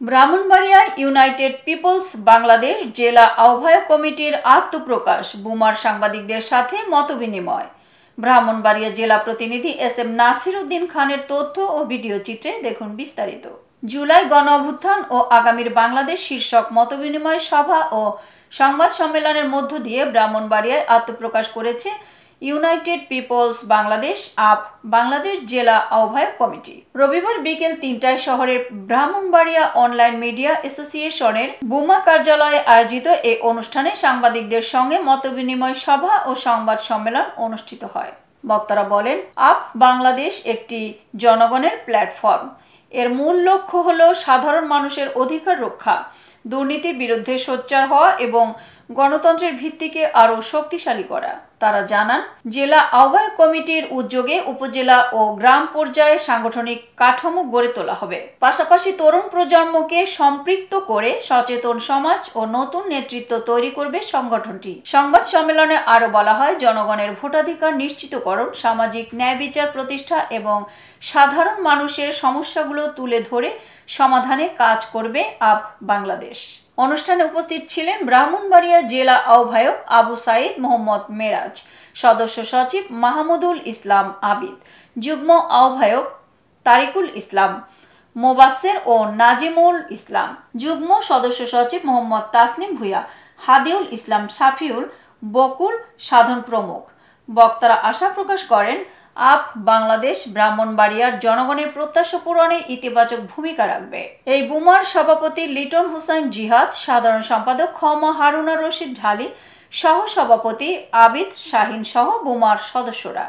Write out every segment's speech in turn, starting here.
Brahmanbaria United people's Bangladesh জেলা আহ্বায়ক কমিটির আত্মপ্রকাশ, বুমার সাংবাদিকদের সাথে মতবিনিময়। ব্রাহ্মণবাড়িয়া জেলা প্রতিনিধি এস.এম. নাসির উদ্দিন খানের তথ্য ও ভিডিও চিত্রে দেখুন বিস্তারিত। জুলাই গণ অভ্যুত্থান ও আগামীর বাংলাদেশ শীর্ষক মতবিনিময় সভা ও সংবাদ সম্মেলনের মধ্য দিয়ে ব্রাহ্মণবাড়িয়ায় আত্মপ্রকাশ করেছে ইউনাইটেড পিপলস বাংলাদেশ বাংলাদেশ জেলা আহ্বায়ক কমিটি। রবিবার বিকেল ৩টায় শহরের ব্রাহ্মণবাড়িয়া অনলাইন মিডিয়া অ্যাসোসিয়েশনের বুমা কার্যালয়ে আয়োজিত এই অনুষ্ঠানে সাংবাদিকদের সঙ্গে মতবিনিময় সভা ও সংবাদ সম্মেলন অনুষ্ঠিত হয়। বক্তারা বলেন, বাংলাদেশ একটি জনগণের প্ল্যাটফর্ম। এর মূল লক্ষ্য হল সাধারণ মানুষের অধিকার রক্ষা, দুর্নীতির বিরুদ্ধে সোচ্চার হওয়া এবং গণতন্ত্রের ভিত্তিকে আরও শক্তিশালী করা। তারা জানান, জেলা আহ্বায়ক কমিটির উদ্যোগে উপজেলা ও গ্রাম পর্যায়ে সাংগঠনিক কাঠামো গড়ে তোলা হবে। পাশাপাশি তরুণ প্রজন্মকে সম্পৃক্ত করে সচেতন সমাজ ও নতুন নেতৃত্ব তৈরি করবে সংগঠনটি। সংবাদ সম্মেলনে আরও বলা হয়, জনগণের ভোটাধিকার নিশ্চিতকরণ, সামাজিক ন্যায় বিচার প্রতিষ্ঠা এবং সাধারণ মানুষের সমস্যাগুলো তুলে ধরে সমাধানে কাজ করবে বাংলাদেশ। অনুষ্ঠানে উপস্থিত ছিলেন ব্রাহ্মণবাড়িয়া জেলা আহ্বায়ক আবু সাইদ মোহাম্মদ মেরাজ, সদস্য সচিব মাহমুদুল ইসলাম আবিদ, যুগ্ম আহ্বায়ক তারিকুল ইসলাম মোবাসের ও নাজিমুল ইসলাম, যুগ্ম সদস্য সচিব মোহাম্মদ তাসনিম ভুঁইয়া, হাদিউল ইসলাম সাফিউল, বকুল সাধন প্রমুখ। বক্তারা আশা প্রকাশ করেন, বাংলাদেশ ব্রাহ্মণবাড়িয়ার জনগণের প্রত্যাশা পূরণে ইতিবাচক ভূমিকা রাখবে। এই বুমার সভাপতি লিটন হোসাইন জিহাদ, সাধারণ সম্পাদক খমা হারুনা রশিদ ঢালি, সহ সভাপতি আবিদ শাহিন সহ বুমার সদস্যরা।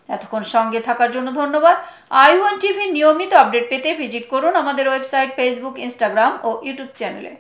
এতক্ষণ সঙ্গে থাকার জন্য ধন্যবাদ। i1 টিভি নিয়মিত আপডেট পেতে ভিজিট করুন আমাদের ওয়েবসাইট, ফেসবুক, ইনস্টাগ্রাম ও ইউটিউব চ্যানেলে।